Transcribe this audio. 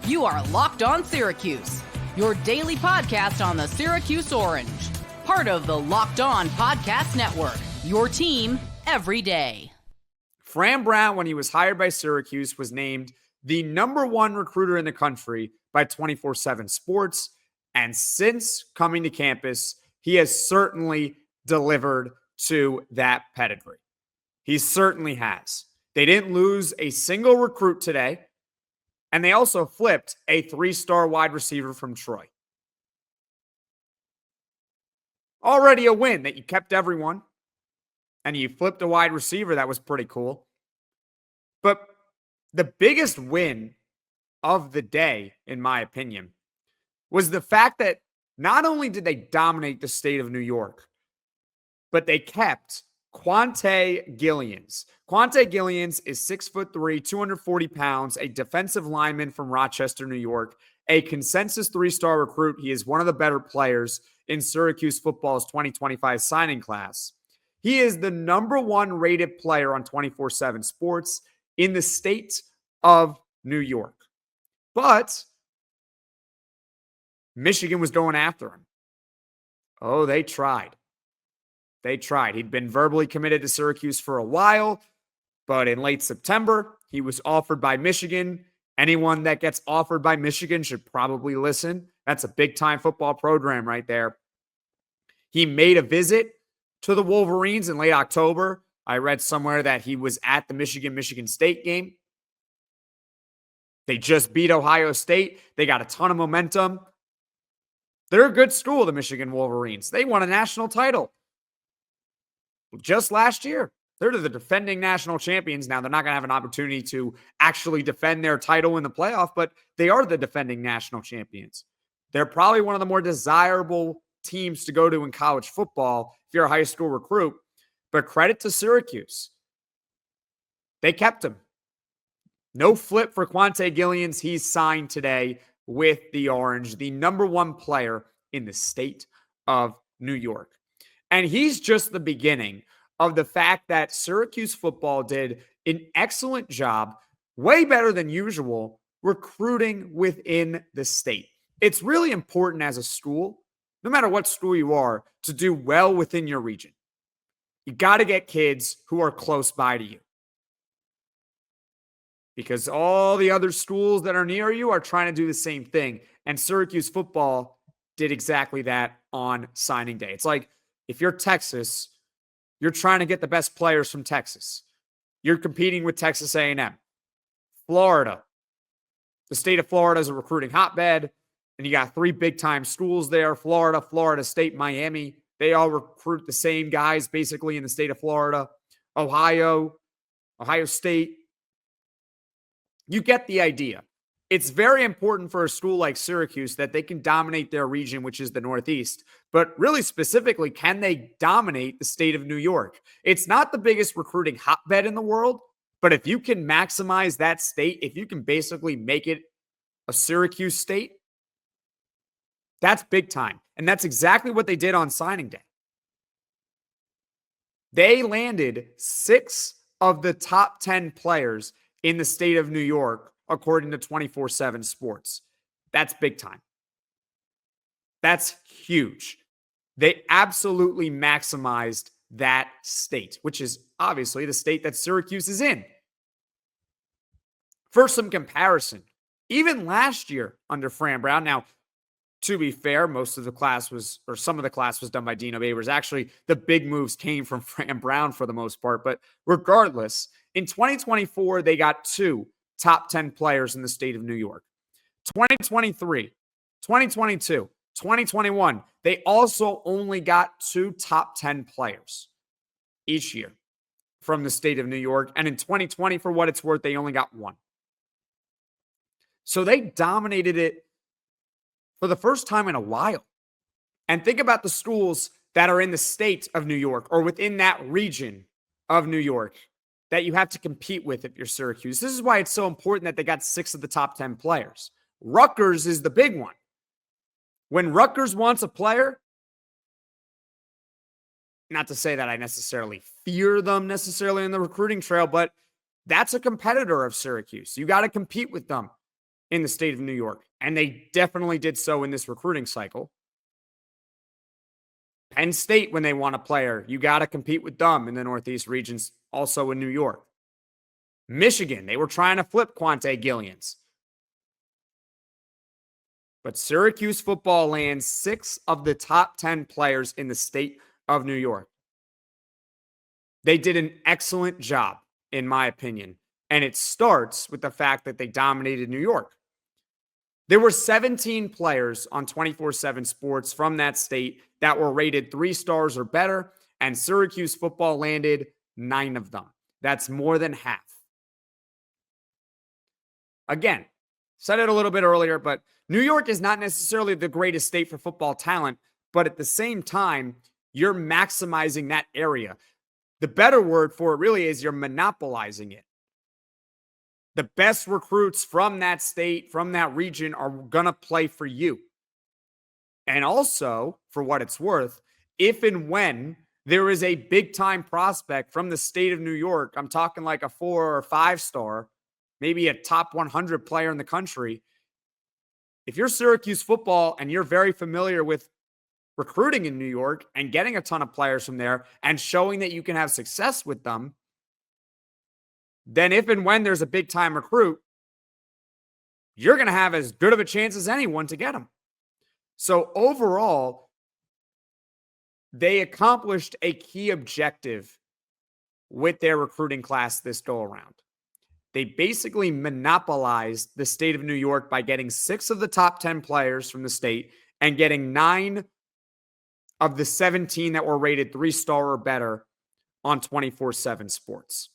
You are Locked On Syracuse, your daily podcast on the Syracuse Orange. Part of the Locked On Podcast Network, your team every day. Fran Brown, when he was hired by Syracuse, was named the #1 recruiter in the country by 24/7 Sports. And since coming to campus, he has certainly delivered to that pedigree. He certainly has. They didn't lose a single recruit today. And they also flipped a 3-star wide receiver from Troy. Already a win that you kept everyone. And you flipped a wide receiver. That was pretty cool. But the biggest win of the day, in my opinion, was the fact that not only did they dominate the state of New York, but they kept Quante Gillians. Quante Gillians is 6'3", 240 pounds, a defensive lineman from Rochester, New York, a consensus 3-star recruit. He is one of the better players in Syracuse football's 2025 signing class. He is the #1 rated player on 24/7 Sports in the state of New York. But Michigan was going after him. Oh, they tried. They tried. He'd been verbally committed to Syracuse for a while, but in late September, he was offered by Michigan. Anyone that gets offered by Michigan should probably listen. That's a big-time football program right there. He made a visit to the Wolverines in late October. I read somewhere that he was at the Michigan State game. They just beat Ohio State. They got a ton of momentum. They're a good school, the Michigan Wolverines. They won a national title just last year. They're the defending national champions. Now, they're not going to have an opportunity to actually defend their title in the playoff, but they are the defending national champions. They're probably one of the more desirable teams to go to in college football if you're a high school recruit. But credit to Syracuse. They kept him. No flip for Quante Gillians. He's signed today with the Orange, the #1 player in the state of New York. And he's just the beginning of the fact that Syracuse football did an excellent job, way better than usual, recruiting within the state. It's really important as a school, no matter what school you are, to do well within your region. You got to get kids who are close by to you. Because all the other schools that are near you are trying to do the same thing. And Syracuse football did exactly that on signing day. It's like, if you're Texas, you're trying to get the best players from Texas. You're competing with Texas A&M. Florida. The state of Florida is a recruiting hotbed, and you got 3 big-time schools there, Florida, Florida State, Miami. They all recruit the same guys basically in the state of Florida. Ohio State. You get the idea. It's very important for a school like Syracuse that they can dominate their region, which is the Northeast. But really specifically, can they dominate the state of New York? It's not the biggest recruiting hotbed in the world, but if you can maximize that state, if you can basically make it a Syracuse state, that's big time. And that's exactly what they did on signing day. They landed 6 of the top 10 players in the state of New York, according to 24/7 Sports. That's big time. That's huge. They absolutely maximized that state, which is obviously the state that Syracuse is in. For some comparison, even last year under Fran Brown, now, to be fair, some of the class was done by Dino Babers. Actually, the big moves came from Fran Brown for the most part. But regardless, in 2024, they got 2 top 10 players in the state of New York. 2023, 2022, 2021, they also only got 2 top 10 players each year from the state of New York. And in 2020, for what it's worth, they only got 1. So they dominated it for the first time in a while. And think about the schools that are in the state of New York or within that region of New York that you have to compete with if you're Syracuse. This is why it's so important that they got 6 of the top 10 players. Rutgers is the big one. When Rutgers wants a player, not to say that I necessarily fear them necessarily in the recruiting trail, but that's a competitor of Syracuse. You got to compete with them. in the state of New York, and they definitely did so in this recruiting cycle. Penn State, when they want a player, you got to compete with them in the Northeast regions, also in New York. Michigan, they were trying to flip Quante Gillians. But Syracuse football lands 6 of the top 10 players in the state of New York. They did an excellent job, in my opinion. And it starts with the fact that they dominated New York. There were 17 players on 24/7 Sports from that state that were rated 3 stars or better, and Syracuse football landed 9 of them. That's more than half. Again, said it a little bit earlier, but New York is not necessarily the greatest state for football talent, but at the same time, you're maximizing that area. The better word for it really is you're monopolizing it. The best recruits from that state, from that region, are going to play for you. And also, for what it's worth, if and when there is a big-time prospect from the state of New York, I'm talking like a 4 or 5 star, maybe a top 100 player in the country, if you're Syracuse football and you're very familiar with recruiting in New York and getting a ton of players from there and showing that you can have success with them, then if and when there's a big-time recruit, you're going to have as good of a chance as anyone to get them. So overall, they accomplished a key objective with their recruiting class this go-around. They basically monopolized the state of New York by getting 6 of the top 10 players from the state and getting 9 of the 17 that were rated 3 star or better on 24/7 Sports.